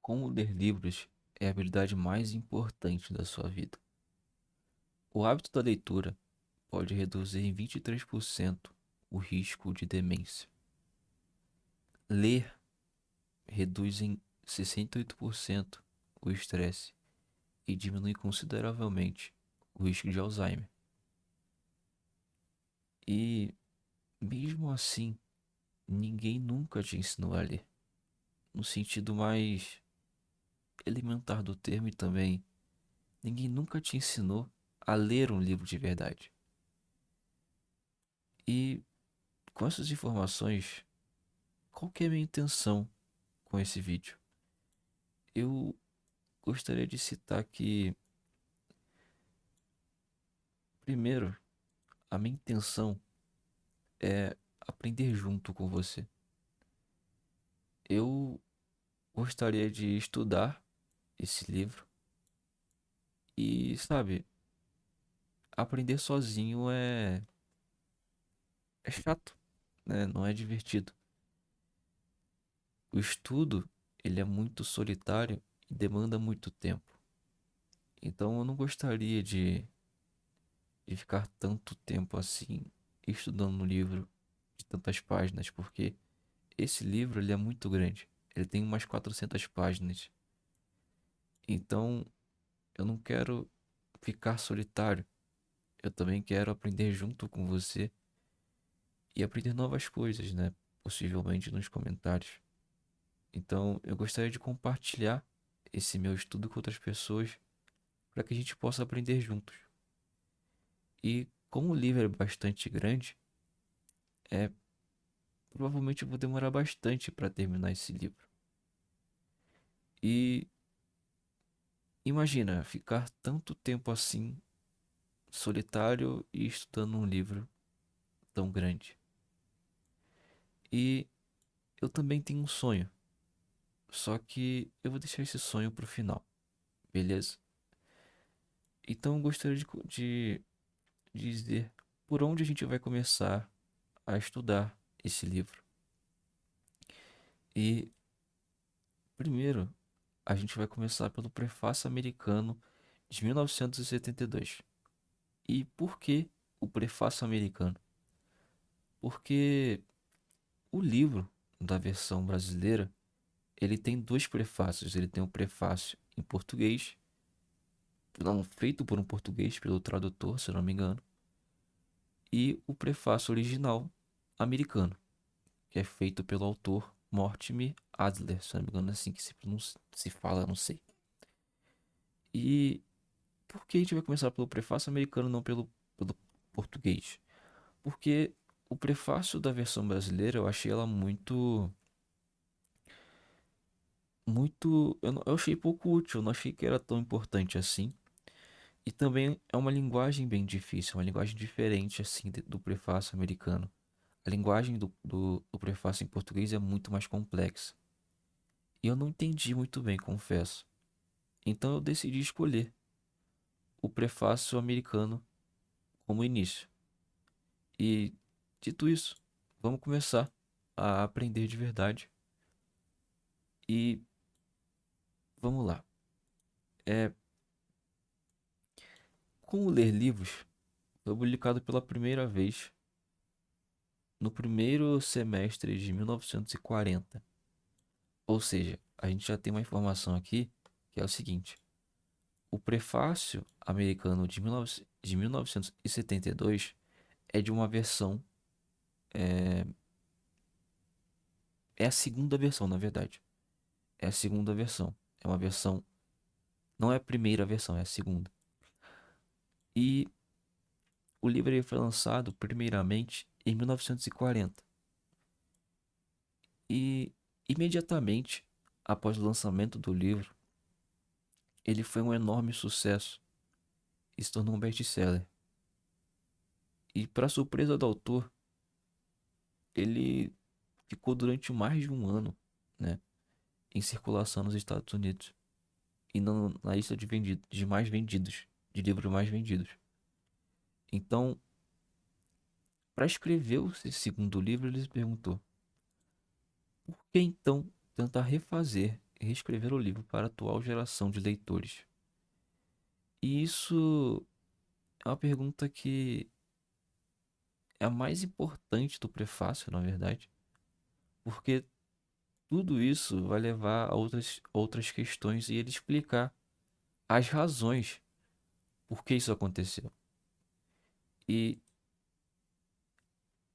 Como ler livros é a habilidade mais importante da sua vida. O hábito da leitura pode reduzir em 23% o risco de demência. Ler reduz em 68% o estresse e diminui consideravelmente o risco de Alzheimer. E mesmo assim, ninguém nunca te ensinou a ler, no sentido mais elementar do termo e também ninguém nunca te ensinou a ler um livro de verdade. E com essas informações, qual que é a minha intenção com esse vídeo? Eu gostaria de citar que, primeiro, a minha intenção é aprender junto com você. Eu gostaria de estudar esse livro e, sabe, aprender sozinho é chato, né? Não é divertido. O estudo, ele é muito solitário e demanda muito tempo. Então eu não gostaria de ficar tanto tempo assim estudando um livro de tantas páginas, porque esse livro ele é muito grande. Ele tem umas 400 páginas. Então eu não quero ficar solitário. Eu também quero aprender junto com você e aprender novas coisas, né? Possivelmente nos comentários. Então eu gostaria de compartilhar esse meu estudo com outras pessoas para que a gente possa aprender juntos. E como o livro é bastante grande, é provavelmente eu vou demorar bastante para terminar esse livro. E imagina ficar tanto tempo assim solitário e estudando um livro tão grande. E eu também tenho um sonho, só que eu vou deixar esse sonho pro final, beleza? Então eu gostaria de dizer por onde a gente vai começar a estudar esse livro. E primeiro, a gente vai começar pelo prefácio americano de 1972. E por que o prefácio americano? Porque o livro da versão brasileira, ele tem dois prefácios. Ele tem um prefácio em português, não feito por um português, pelo tradutor, se eu não me engano, e o prefácio original americano, que é feito pelo autor Mortimer Adler, se eu não me engano, é assim que se fala, não sei. E por que a gente vai começar pelo prefácio americano, não pelo português? Porque o prefácio da versão brasileira eu achei ela muito. Eu achei pouco útil, eu não achei que era tão importante assim. E também é uma linguagem bem difícil, uma linguagem diferente assim do prefácio americano. A linguagem do prefácio em português é muito mais complexa. E eu não entendi muito bem, confesso. Então eu decidi escolher o prefácio americano como início. E dito isso, vamos começar a aprender de verdade. E vamos lá. É, Como ler livros foi publicado pela primeira vez no primeiro semestre de 1940. Ou seja, a gente já tem uma informação aqui que é o seguinte: o prefácio americano de 1972 é de uma versão, é, é a segunda versão, na verdade. É a segunda versão. É uma versão, não é a primeira versão, é a segunda. E o livro ele foi lançado primeiramente em 1940. E imediatamente após o lançamento do livro, ele foi um enorme sucesso e se tornou um best-seller. E para surpresa do autor, ele ficou durante mais de um ano, né, em circulação nos Estados Unidos e na lista de mais vendidos, de livros mais vendidos. Então, para escrever esse segundo livro, ele se perguntou: por que então tentar refazer reescrever o livro para a atual geração de leitores? E isso é uma pergunta que é a mais importante do prefácio, na verdade, porque tudo isso vai levar a outras questões e ele explicar as razões por que isso aconteceu. E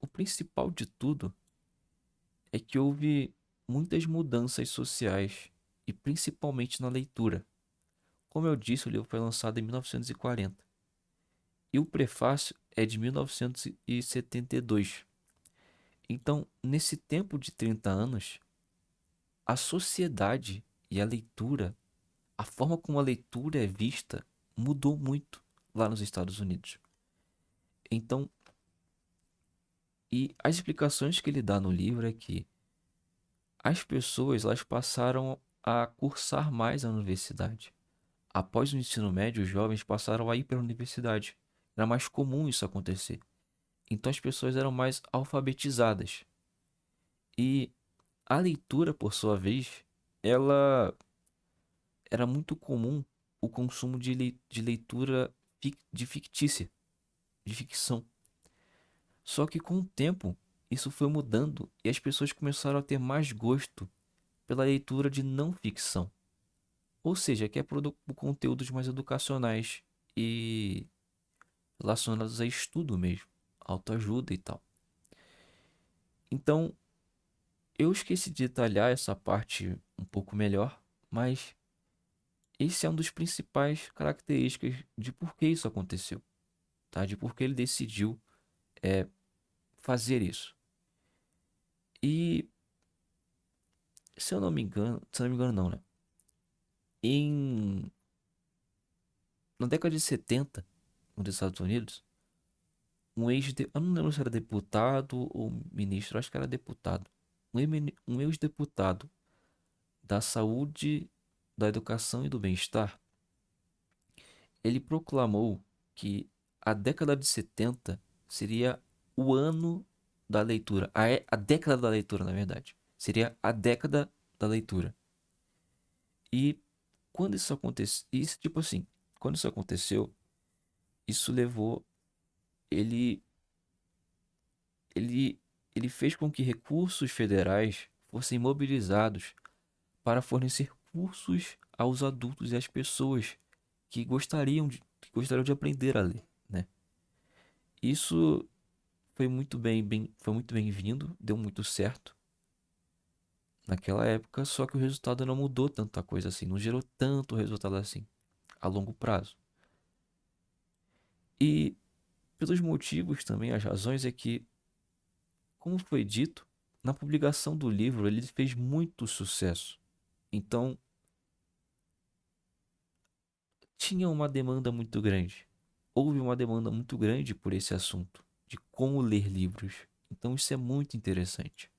o principal de tudo é que houve muitas mudanças sociais e principalmente na leitura. Como eu disse, o livro foi lançado em 1940 e o prefácio é de 1972. Então, nesse tempo de 30 anos, a sociedade e a leitura, a forma como a leitura é vista, mudou muito lá nos Estados Unidos. Então, e as explicações que ele dá no livro é que as pessoas elas passaram a cursar mais a universidade. Após o ensino médio, os jovens passaram a ir para a universidade. Era mais comum isso acontecer. Então as pessoas eram mais alfabetizadas. E a leitura, por sua vez, ela era muito comum o consumo de leitura de fictícia, de ficção. Só que com o tempo, isso foi mudando e as pessoas começaram a ter mais gosto pela leitura de não ficção. Ou seja, que é por conteúdos mais educacionais e relacionados a estudo mesmo, autoajuda e tal. Então, eu esqueci de detalhar essa parte um pouco melhor, mas esse é um dos principais características de por que isso aconteceu, tá? De por que ele decidiu é, fazer isso. E se eu não me engano não, né? Em na década de 70, nos Estados Unidos, eu não lembro se era deputado ou ministro, acho que era deputado. Um ex-deputado da saúde, da educação e do bem-estar, ele proclamou que a década de 70 seria o ano da leitura. A década da leitura, na verdade. Seria a década da leitura. E quando isso aconteceu, isso tipo assim, quando isso aconteceu, isso levou ele ele ele fez com que recursos federais fossem mobilizados para fornecer cursos aos adultos e às pessoas que gostariam de aprender a ler, né? Isso foi muito bem-vindo, deu muito certo naquela época, só que o resultado não mudou tanta coisa assim, não gerou tanto resultado assim a longo prazo. E pelos motivos também, as razões é que, como foi dito, na publicação do livro ele fez muito sucesso. Então, tinha uma demanda muito grande. Houve uma demanda muito grande por esse assunto, de como ler livros. Então, isso é muito interessante.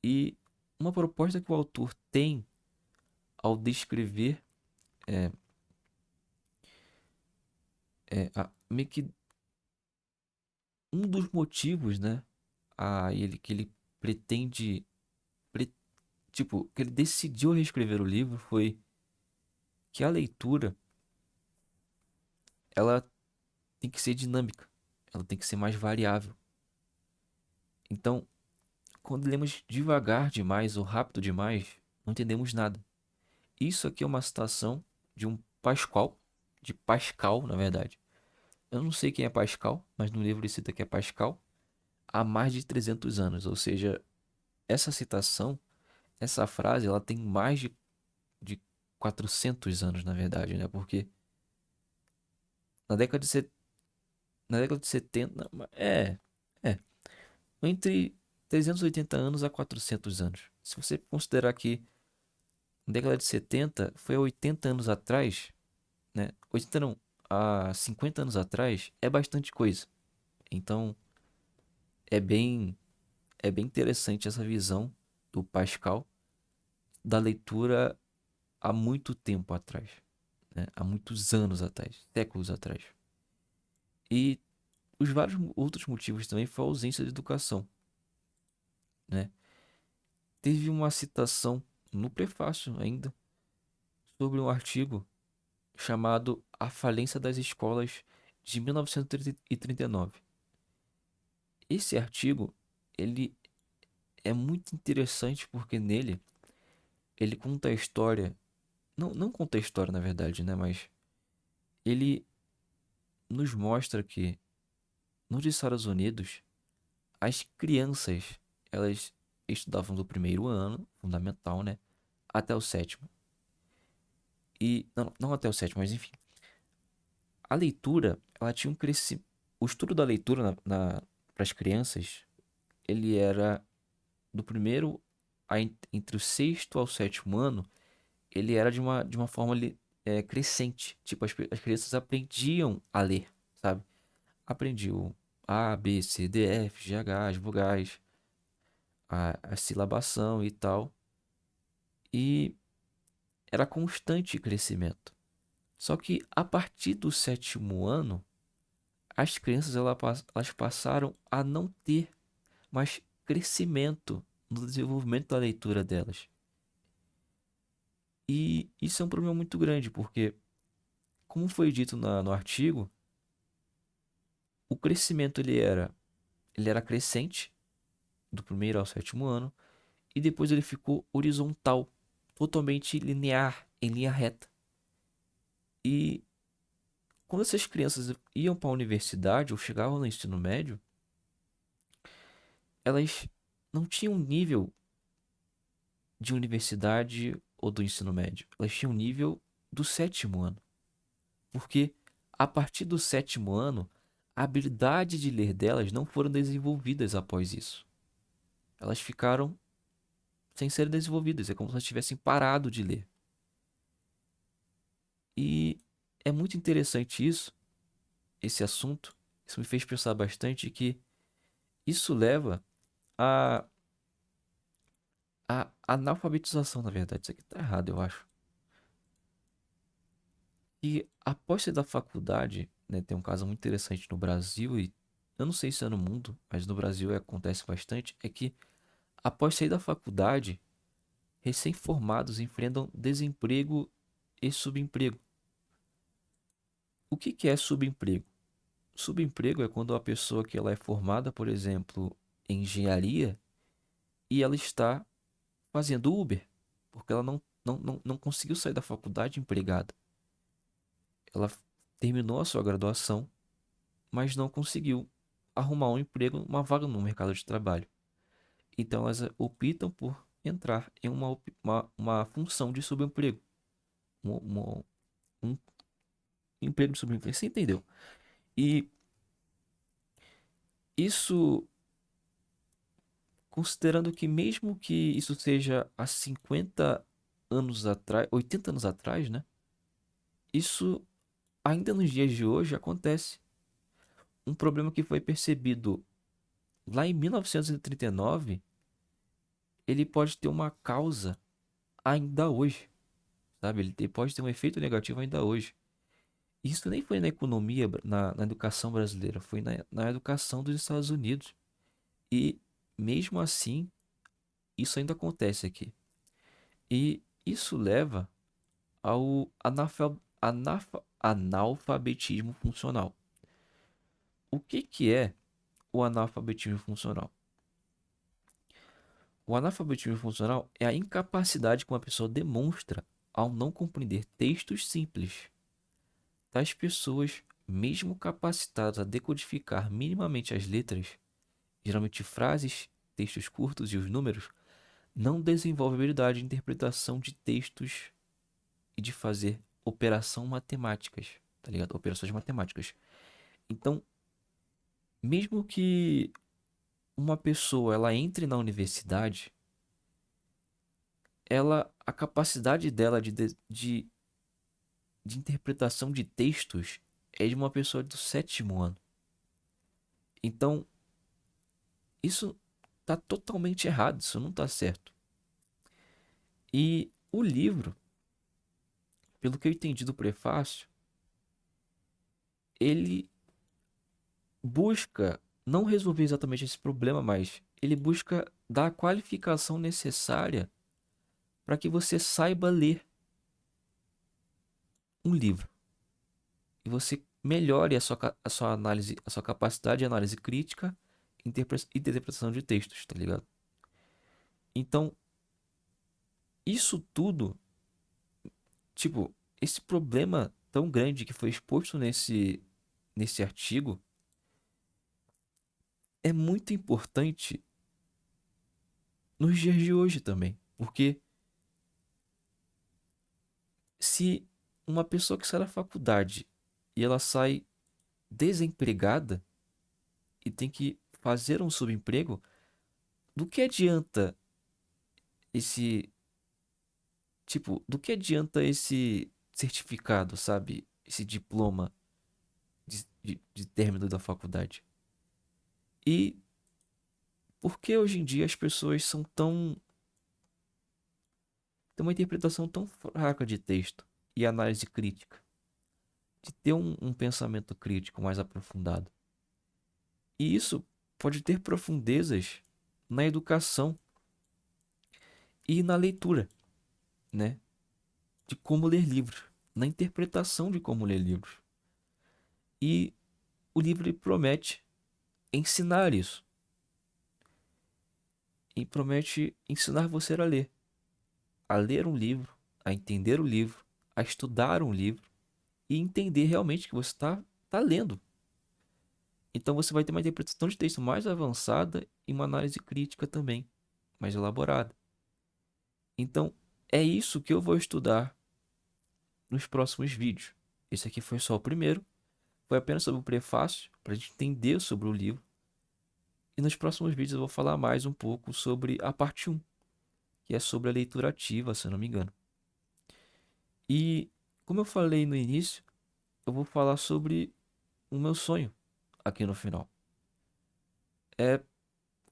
E uma proposta que o autor tem ao descrever é, meio que um dos motivos, né, a ele que ele pretende, pre- tipo, que ele decidiu reescrever o livro foi que a leitura, ela tem que ser dinâmica, ela tem que ser mais variável. Então, quando lemos devagar demais ou rápido demais, não entendemos nada. Isso aqui é uma citação de um Pascal, de Pascal, na verdade. Eu não sei quem é Pascal, mas no livro ele cita que é Pascal, há mais de 300 anos. Ou seja, essa citação, essa frase, ela tem mais de 400 anos, na verdade, né? Porque na década de, set- na década de 70, é, entre 380 anos a 400 anos. Se você considerar que na década de 70 foi há 80 anos atrás, né? 80 não, há 50 anos atrás é bastante coisa. Então, é bem é bem interessante essa visão do Pascal da leitura há muito tempo atrás, né? Há muitos anos atrás, séculos atrás. E os vários outros motivos também foi a ausência de educação, né? Teve uma citação no prefácio ainda, sobre um artigo chamado A Falência das Escolas de 1939. Esse artigo, ele é muito interessante porque nele ele conta a história, não conta a história na verdade, né, mas ele nos mostra que nos Estados Unidos as crianças, elas estudavam do primeiro ano, fundamental, né, até o sétimo. E não até o sétimo, mas enfim. A leitura, ela tinha um crescimento. O estudo da leitura para as crianças, ele era do primeiro entre o sexto ao sétimo ano, ele era de uma forma crescente. Tipo, as crianças aprendiam a ler, sabe? Aprendiam A, B, C, D, F, G, H, as vogais, a silabação e tal. E era constante crescimento. Só que a partir do sétimo ano, as crianças elas passaram a não ter mais crescimento no desenvolvimento da leitura delas. E isso é um problema muito grande, porque, como foi dito no artigo, o crescimento ele era crescente do primeiro ao sétimo ano, e depois ele ficou horizontal, totalmente linear, em linha reta. E quando essas crianças iam para a universidade ou chegavam no ensino médio, elas não tinham um nível de universidade ou do ensino médio. Elas tinham um nível do sétimo ano. Porque a partir do sétimo ano, a habilidade de ler delas não foram desenvolvidas após isso. Elas ficaram sem ser desenvolvidas. É como se elas tivessem parado de ler. E é muito interessante isso, esse assunto. Isso me fez pensar bastante que isso leva à analfabetização, na verdade. Isso aqui tá errado, eu acho. E após sair da faculdade, né, tem um caso muito interessante no Brasil e eu não sei se é no mundo, mas no Brasil acontece bastante, é que após sair da faculdade, recém-formados enfrentam desemprego e subemprego. O que que é subemprego? Subemprego é quando a pessoa que ela é formada, por exemplo, em engenharia, e ela está fazendo Uber, porque ela não conseguiu sair da faculdade empregada. Ela terminou a sua graduação, mas não conseguiu arrumar um emprego, uma vaga no mercado de trabalho. Então elas optam por entrar em uma função de subemprego, um emprego de subemprego. Você entendeu? E isso, considerando que mesmo que isso seja há 50 anos atrás, 80 anos atrás, né? Isso ainda nos dias de hoje acontece. Um problema que foi percebido lá em 1939, ele pode ter uma causa ainda hoje, sabe? Pode ter um efeito negativo ainda hoje. Isso nem foi na economia, na educação brasileira, foi na educação dos Estados Unidos. E mesmo assim, isso ainda acontece aqui. E isso leva ao analfabetismo funcional. O que que é o analfabetismo funcional? O analfabetismo funcional é a incapacidade que uma pessoa demonstra ao não compreender textos simples. Tais pessoas, mesmo capacitadas a decodificar minimamente as letras, geralmente frases, textos curtos e os números, não desenvolvem habilidade de interpretação de textos e de fazer operação matemáticas, tá ligado? Operações matemáticas. Então, mesmo que uma pessoa ela entre na universidade, a capacidade dela de interpretação de textos é de uma pessoa do sétimo ano. Então, isso tá totalmente errado, isso não tá certo. E o livro, pelo que eu entendi do prefácio, ele busca não resolver exatamente esse problema, mas ele busca dar a qualificação necessária para que você saiba ler um livro e você melhore a sua análise, a sua capacidade de análise crítica e interpretação de textos, tá ligado? Então, isso tudo, tipo, esse problema tão grande que foi exposto nesse artigo é muito importante nos dias de hoje também. Porque se uma pessoa que sai da faculdade e ela sai desempregada e tem que fazer um subemprego, do que adianta esse, tipo, do que adianta esse certificado, sabe? Esse diploma de término da faculdade. E por que hoje em dia as pessoas são tão, têm uma interpretação tão fraca de texto e análise crítica? De ter um pensamento crítico mais aprofundado. E isso pode ter profundezas na educação e na leitura, né? De como ler livros, na interpretação de como ler livros. E o livro promete ensinar isso. E promete ensinar você a ler um livro, a entender o livro, a estudar um livro e entender realmente que você tá lendo. Então você vai ter uma interpretação de texto mais avançada e uma análise crítica também, mais elaborada. Então é isso que eu vou estudar nos próximos vídeos. Esse aqui foi só o primeiro, foi apenas sobre o prefácio, para a gente entender sobre o livro. E nos próximos vídeos eu vou falar mais um pouco sobre a parte um, que é sobre a leitura ativa, se eu não me engano. E como eu falei no início, eu vou falar sobre o meu sonho aqui no final. É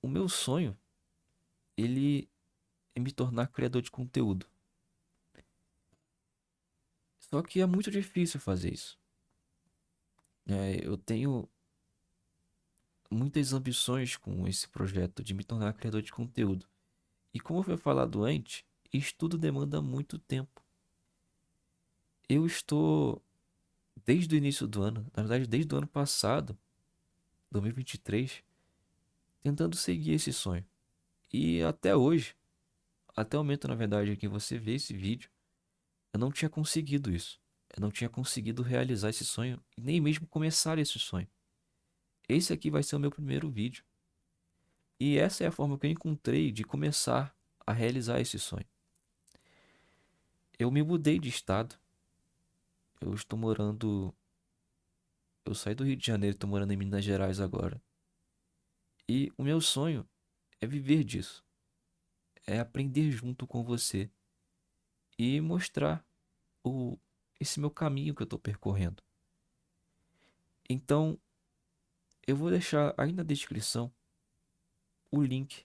o meu sonho, ele é me tornar criador de conteúdo. Só que é muito difícil fazer isso. Eu tenho muitas ambições com esse projeto de me tornar criador de conteúdo. E como foi falado antes, isso tudo demanda muito tempo. Eu estou, desde o início do ano, na verdade, desde o ano passado, 2023, tentando seguir esse sonho. E até hoje, até o momento, na verdade, que você vê esse vídeo, eu não tinha conseguido isso. Eu não tinha conseguido realizar esse sonho, e nem mesmo começar esse sonho. Esse aqui vai ser o meu primeiro vídeo. E essa é a forma que eu encontrei de começar a realizar esse sonho. Eu me mudei de estado. Eu estou morando. Eu saí do Rio de Janeiro, estou morando em Minas Gerais agora. E o meu sonho é viver disso. É aprender junto com você e mostrar o, esse meu caminho que eu estou percorrendo. Então, eu vou deixar aí na descrição o link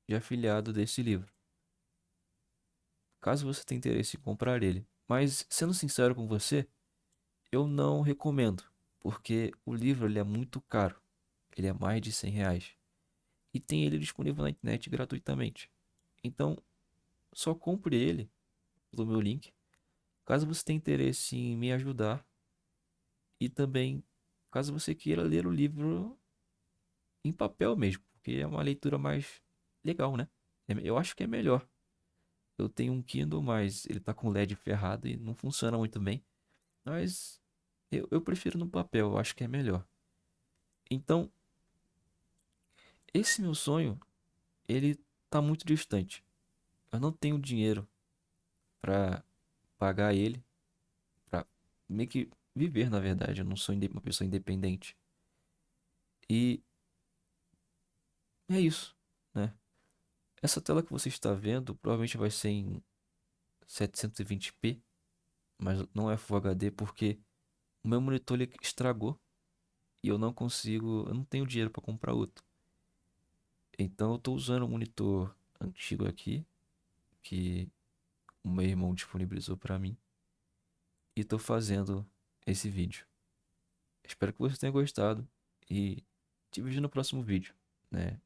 de afiliado desse livro, caso você tenha interesse em comprar ele. Mas, sendo sincero com você, eu não recomendo, porque o livro ele é muito caro. Ele é mais de R$ 100. E tem ele disponível na internet gratuitamente. Então, só compre ele pelo meu link, caso você tenha interesse em me ajudar e também caso você queira ler o livro em papel mesmo, porque é uma leitura mais legal, né? Eu acho que é melhor. Eu tenho um Kindle, mas ele tá com LED ferrado e não funciona muito bem. Mas eu prefiro no papel, eu acho que é melhor. Então, esse meu sonho, ele tá muito distante. Eu não tenho dinheiro para pagar ele, para meio que viver, na verdade. Eu não sou uma pessoa independente. E é isso, né? Essa tela que você está vendo provavelmente vai ser em 720p, mas não é Full HD porque o meu monitor ele estragou e eu não consigo, eu não tenho dinheiro para comprar outro. Então eu estou usando um monitor antigo aqui que o meu irmão disponibilizou para mim e estou fazendo esse vídeo. Espero que você tenha gostado e te vejo no próximo vídeo, né?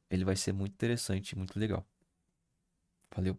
Ele vai ser muito interessante e muito legal. Valeu.